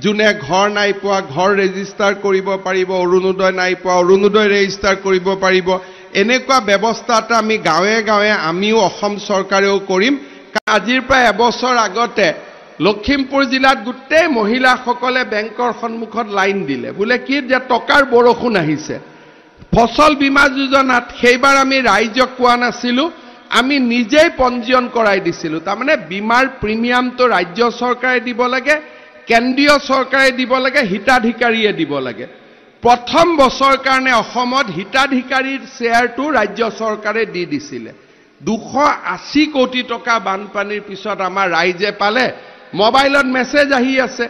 যোনে ঘৰ নাই পোৱা ঘৰ ৰেজিষ্টাৰ কৰিব পাৰিব, অৰুণোদয় নাই পোৱা অৰুণোদয় ৰেজিষ্টাৰ কৰিব পাৰিব। এনেকুৱা ব্যৱস্থা এটা আমি গাঁৱে গাঁৱে আমিও অসম চৰকাৰেও কৰিম। আজিৰ প্ৰায় এবছৰ আগতে লখিমপুৰ জিলাত গোটেই মহিলাসকলে বেংকৰ সন্মুখত লাইন দিলে, বোলে কি যে টকাৰ বৰষুণ আহিছে। ফচল বীমা যোজনাত সেইবাৰ আমি ৰাইজক কোৱা নাছিলোঁ, আমি নিজেই পঞ্জীয়ন কৰাই দিছিলোঁ। তাৰমানে বীমাৰ প্ৰিমিয়ামটো ৰাজ্য চৰকাৰে দিব লাগে, কেন্দ্ৰীয় চৰকাৰে দিব লাগে, হিতাধিকাৰীয়ে দিব লাগে। প্ৰথম বছৰ কাৰণে অসমত হিতাধিকাৰীৰ শ্বেয়াৰটো ৰাজ্য চৰকাৰে দি দিছিলে। 280 কোটি টকা বানপানীৰ পিছত আমাৰ ৰাইজে পালে। মোবাইলত মেছেজ আহি আছে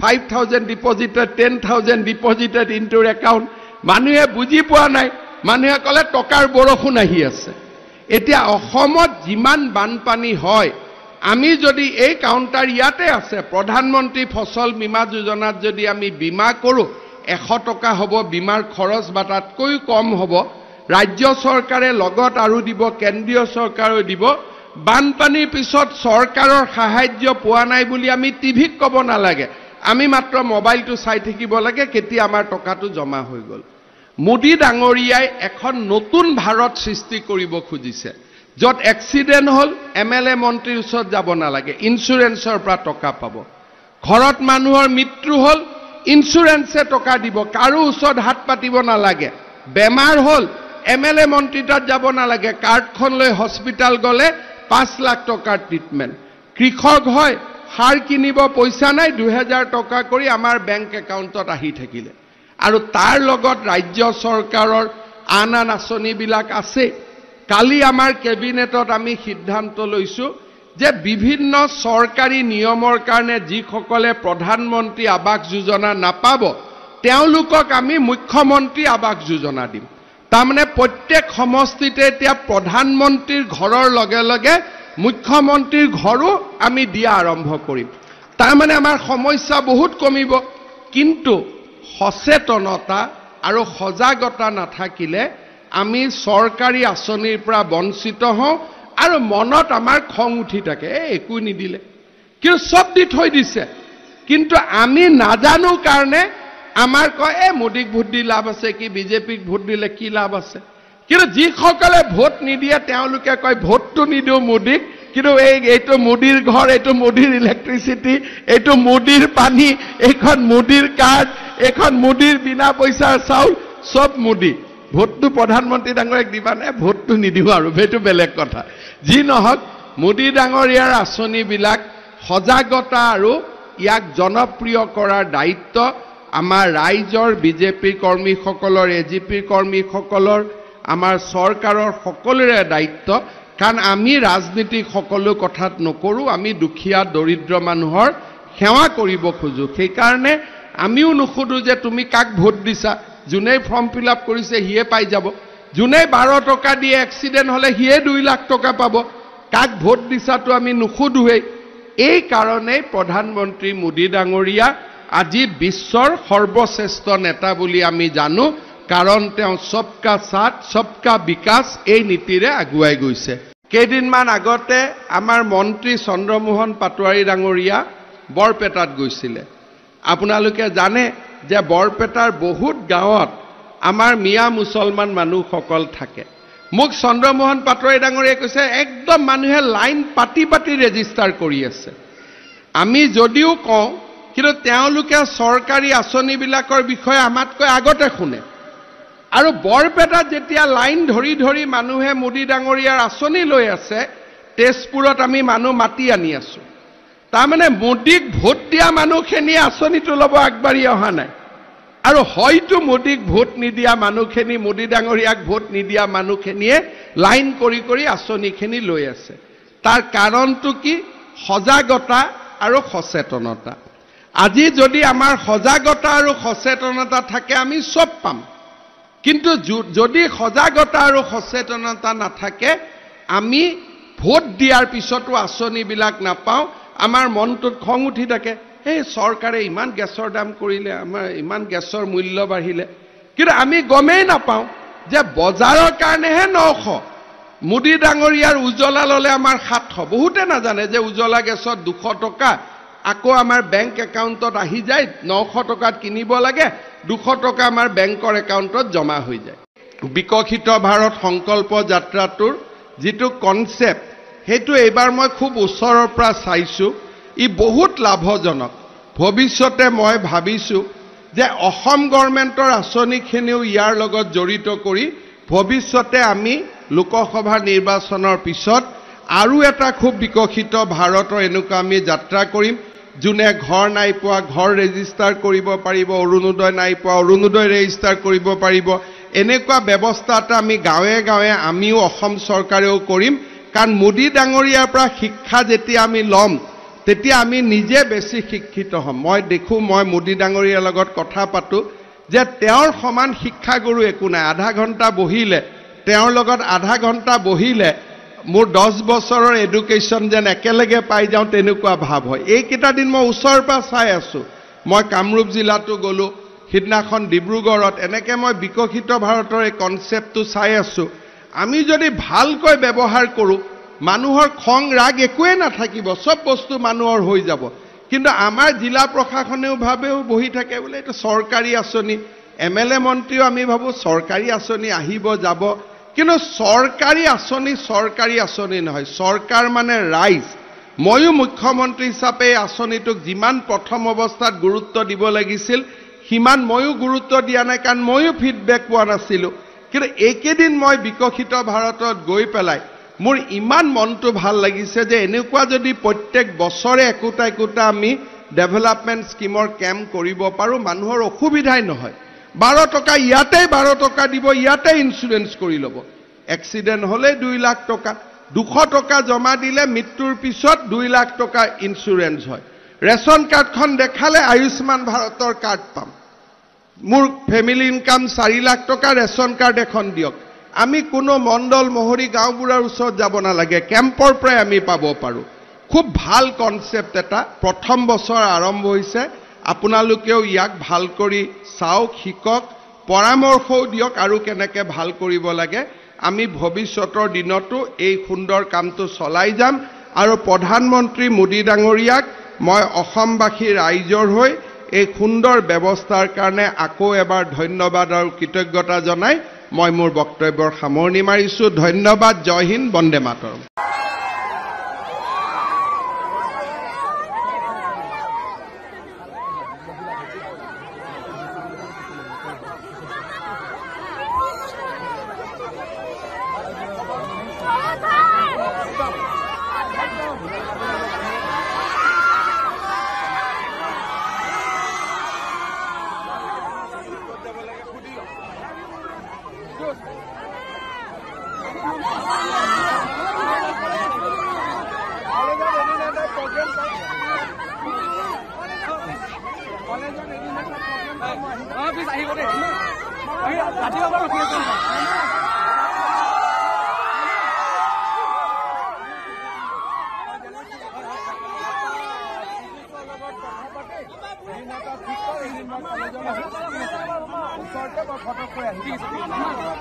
5,000 ডিপজিটেড 10,000 ডিপজিটেড ইনটুৰ একাউণ্ট। মানুহে বুজি পোৱা নাই, মানুহে ক'লে টকাৰ বৰষুণ আহি আছে। এতিয়া অসমত যিমান বানপানী হয়, আমি যদি এই কাউণ্টাৰ ইয়াতে আছে, প্ৰধানমন্ত্ৰী ফচল বীমা যোজনাত যদি আমি বীমা কৰোঁ 100 টকা হ'ব বীমাৰ খৰচ বা তাতকৈ কম হ'ব। ৰাজ্য চৰকাৰে লগত আৰু দিব, কেন্দ্ৰীয় চৰকাৰেও দিব। বানপানীৰ পিছত চৰকাৰৰ সাহায্য পোৱা নাই বুলি আমি টিভিক ক'ব নালাগে, আমি মাত্ৰ মোবাইলটো চাই থাকিব লাগে কেতিয়া আমাৰ টকাটো জমা হৈ গ'ল। মোদী ডাঙৰীয়াই এখন নতুন ভাৰত সৃষ্টি কৰিব খুজিছে, য'ত এক্সিডেণ্ট হ'ল MLA মন্ত্ৰীৰ ওচৰত যাব নালাগে, ইঞ্চুৰেঞ্চৰ পৰা টকা পাব। ঘৰত মানুহৰ মৃত্যু হ'ল ইঞ্চুৰেঞ্চে টকা দিব, কাৰো ওচৰত হাত পাতিব নালাগে। বেমাৰ হ'ল MLA মন্ত্ৰী তাত যাব নালাগে, কাৰ্ডখন লৈ হস্পিটাল গ'লে 5 লাখ টকাৰ ট্ৰিটমেণ্ট। কৃষক হয় সাৰ কিনিব পইচা নাই, 2000 টকা কৰি আমাৰ বেংক একাউণ্টত আহি থাকিলে। আৰু তাৰ লগত ৰাজ্য চৰকাৰৰ আন আঁচনিবিলাক আছে। কালি আমাৰ কেবিনেটত আমি সিদ্ধান্ত লৈছোঁ যে বিভিন্ন চৰকাৰী নিয়মৰ কাৰণে যিসকলে প্ৰধানমন্ত্ৰী আৱাস যোজনা নাপাব তেওঁলোকক আমি মুখ্যমন্ত্ৰী আৱাস যোজনা দিম। তাৰমানে প্ৰত্যেক সমষ্টিতে এতিয়া প্ৰধানমন্ত্ৰীৰ ঘৰৰ লগে লগে মুখ্যমন্ত্ৰীৰ ঘৰো আমি দিয়া আৰম্ভ কৰিম। তাৰমানে আমাৰ সমস্যা বহুত কমিব। কিন্তু সচেতনতা আৰু সজাগতা নাথাকিলে আমি চৰকাৰী আঁচনিৰ পৰা বঞ্চিত হওঁ আৰু মনত আমাৰ খং উঠি থাকে, একো নিদিলে, কিন্তু চব দি থৈ দিছে। কিন্তু আমি নাজানো কাৰণে আমাৰ কয় মোদীক ভোট দি লাভ আছে কি, বিজেপিক ভোট দিলে কি লাভ আছে। কিন্তু যিসকলে ভোট নিদিয়ে তেওঁলোকে কয় ভোটটো নিদিওঁ মোদীক, কিন্তু এইটো মোদীৰ ঘৰ, এইটো মোদীৰ ইলেক্ট্ৰিচিটি, এইটো মোদীৰ পানী, এইখন মোদীৰ কাৰ্ড, এইখন মোদীৰ বিনা পইচাৰ চাউল, চব মোদী। ভোটটো প্ৰধানমন্ত্ৰী ডাঙৰীয়াক দিবা নে? ভোটটো নিদিওঁ আৰু, সেইটো বেলেগ কথা। যি নহওক মোদী ডাঙৰীয়াৰ আঁচনিবিলাক সজাগতা আৰু ইয়াক জনপ্ৰিয় কৰাৰ দায়িত্ব আমাৰ ৰাইজৰ, বিজেপিৰ কৰ্মীসকলৰ, AGPৰ কৰ্মীসকলৰ, আমাৰ চৰকাৰৰ সকলোৰে দায়িত্ব। কাৰণ আমি ৰাজনীতিক সকলো কথাত নকৰোঁ, আমি দুখীয়া দৰিদ্ৰ মানুহৰ সেৱা কৰিব খোজোঁ। সেইকাৰণে আমিও নুসুধোঁ যে তুমি কাক ভোট দিছা, যোনে ফৰ্ম ফিল আপ কৰিছে সিয়ে পাই যাব, যোনে 12 টকা দিয়ে এক্সিডেণ্ট হ'লে সিয়ে 2 লাখ টকা পাব। কাক ভোট দিছাটো আমি নুসুধোৱেই। এই কাৰণেই প্ৰধানমন্ত্ৰী মোদী ডাঙৰীয়া আজি বিশ্বৰ সৰ্বশ্ৰেষ্ঠ নেতা বুলি আমি জানো, কাৰণ তেওঁ সবকা সাথ সবকা বিকাশ এই নীতিৰে আগুৱাই গৈছে। কেইদিনমান আগতে আমাৰ মন্ত্ৰী চন্দ্ৰমোহন পাটোৱাৰী ডাঙৰীয়া বৰপেটাত গৈছিলে। আপোনালোকে জানে যে বৰপেটাৰ বহুত গাঁৱত আমাৰ মিয়া মুছলমান মানুহসকল থাকে। মোক চন্দ্ৰমোহন পাটোৱাৰী ডাঙৰীয়াই কৈছে একদম মানুহে লাইন পাতি পাতি ৰেজিষ্টাৰ কৰি আছে। আমি যদিও কওঁ, কিন্তু তেওঁলোকে চৰকাৰী আঁচনিবিলাকৰ বিষয়ে আমাতকৈ আগতে শুনে। আৰু বৰপেটাত যেতিয়া লাইন ধৰি ধৰি মানুহে মোদী ডাঙৰীয়াৰ আঁচনি লৈ আছে, তেজপুৰত আমি মানুহ মাতি আনি আছোঁ। তাৰমানে মোদীক ভোট দিয়া মানুহখিনিয়ে আঁচনিটো ল'ব আগবাঢ়ি অহা নাই, আৰু হয়তো মোদীক ভোট নিদিয়া মানুহখিনি, মোদী ডাঙৰীয়াক ভোট নিদিয়া মানুহখিনিয়ে লাইন কৰি কৰি আঁচনিখিনি লৈ আছে। তাৰ কাৰণটো কি? সজাগতা আৰু সচেতনতা। আজি যদি আমাৰ সজাগতা আৰু সচেতনতা থাকে আমি চব পাম, কিন্তু যদি সজাগতা আৰু সচেতনতা নাথাকে আমি ভোট দিয়াৰ পিছতো আঁচনিবিলাক নাপাওঁ, আমাৰ মনটোত খং উঠি থাকে, এই চৰকাৰে ইমান গেছৰ দাম কৰিলে, আমাৰ ইমান গেছৰ মূল্য বাঢ়িলে, কিন্তু আমি গমেই নাপাওঁ যে বজাৰৰ কাৰণেহে 900, মোদী ডাঙৰীয়াৰ উজ্বলা ল'লে আমাৰ 700। বহুতে নাজানে যে উজ্বলা গেছত 200 টকা, আকৌ আমাৰ বেংক একাউণ্টত আহি যায় 900 টকাত কিনিব লাগে 200 টকা আমাৰ বেংকৰ একাউণ্টত জমা হৈ যায় বিকশিত ভাৰত সংকল্প যাত্ৰাটোৰ যেটো কনসেপ্ট হেতু এবাৰ মই খুব ওচৰৰ পৰা চাইছো ই বহুত লাভজনক ভৱিষ্যতে মই ভাবিছো যে অসম গৱৰ্ণমেণ্টৰ আঁচনিখিনিও ইয়াৰ লগত জড়িত কৰি ভৱিষ্যতে আমি লোকসভা নিৰ্বাচনৰ পিছত আৰু এটা খুব বিকশিত ভাৰতৰ এনেকুৱা আমি যাত্ৰা কৰিম যোনে ঘৰ নাই পোৱা ঘৰ ৰেজিষ্টাৰ কৰিব পাৰিব অৰুণোদয় নাই পোৱা অৰুণোদয় ৰেজিষ্টাৰ কৰিব পাৰিব এনেকুৱা ব্যৱস্থা এটা আমি গাঁৱে গাঁৱে আমিও অসম চৰকাৰেও কৰিম কাৰণ মোদী ডাঙৰীয়াৰ পৰা শিক্ষা যেতিয়া আমি ল'ম তেতিয়া আমি নিজে বেছি শিক্ষিত হ'ম মই দেখো মই মোদী ডাঙৰীয়াৰ লগত কথা পাতো যে তেওঁৰ সমান শিক্ষাগুৰু একো নাই আধা ঘণ্টা বহিলে তেওঁৰ লগত আধা ঘণ্টা বহিলে মোৰ 10 বছৰৰ এডুকেশ্যন যেন একেলগে পাই যাওঁ তেনেকুৱা ভাৱ হয় এইকেইটা দিন মই ওচৰৰ পৰা চাই আছো মই কামৰূপ জিলাতো গলো সিদিনাখন ডিব্ৰুগড়ত এনেকে মই বিকশিত ভাৰতৰ এই কনসেপ্টটো চাই আছো আমি যদি ভালকৈ ব্যৱহাৰ কৰো মানুহৰ খং ৰাগ একোৱে নাথাকিব সব বস্তু মানুহৰ হৈ যাব কিন্তু আমাৰ জিলা প্ৰশাসনেও ভাবেও বহি থাকে বলে এটা চৰকাৰী আঁচনি এমএলএ মন্ত্ৰীও আমি ভাবো চৰকাৰী আঁচনি আহিব যাব কিন্তু চৰকাৰী আঁচনি নহয় চৰকাৰ মানে ৰাইজ ময়ো মুখ্যমন্ত্ৰী হিচাপে আঁচনিটোক যিমান প্ৰথম অৱস্থাত গুৰুত্ব দিব লাগিছিল সিমান ময়ো গুৰুত্ব দিয়া নাই কাৰণ ময়ো ফিডবেক পোৱা নাছিলো কিন্তু একেদিন মই বিকশিত ভাৰতত গৈ পেলাই মোৰ ইমান মনটো ভাল লাগিছে যে এনেকুৱা যদি প্ৰত্যেক বছৰে একোটা আমি ডেভেলপমেন্ট স্কিমৰ কেম্প কৰিব পাৰো মানুহৰ অসুবিধাই নহয় 12 টকা ইয়াতে 12 টকা দিব ইয়াতে ইন্সুৰেন্স কৰি ল'ব এক্সিডেন্ট হলে 2 লাখ টকা 200 টকা জমা দিলে মৃত্যুৰ পিছত 2 লাখ টকা ইন্সুৰেন্স হয় ৰেশন কাৰ্ডখন দেখালে আয়ুষ্মান ভাৰতৰ কাৰ্ড পাম মোৰ ফ্যামিলি ইনকাম 4 লাখ টকা ৰেশন কাৰ্ড এখন দিয়ক আমি কোনো মণ্ডল মহৰি গাঁওবোৰৰ ওচৰত যাব নালাগে কেম্পৰ পৰাই আমি পাব পাৰো খুব ভাল কনসেপ্ট এটা প্ৰথম বছৰ আৰম্ভ হৈছে আপোনালোকেও ইয়াক ভাল কৰি চাওক শিকক পৰামৰ্শও দিয়ক আৰু কেনেকে ভাল কৰিব লাগে আমি ভৱিষ্যতৰ দিনতো এই সুন্দৰ কামটো চলাই যাম আৰু প্ৰধানমন্ত্ৰী মোদী ডাঙৰীয়াক মই অসমবাসী ৰাইজৰ হৈ এই সুন্দৰ ব্যৱস্থাৰ কাৰণে আকৌ এবাৰ ধন্যবাদ আৰু কৃতজ্ঞতা জনাই মই মোৰ বক্তব্যৰ সামৰণি মাৰিছো ধন্যবাদ জয় হিন্দ বন্দে মাতৰম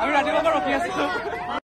আমি ৰাতিপুৱাৰ পৰা ৰখি আছিলো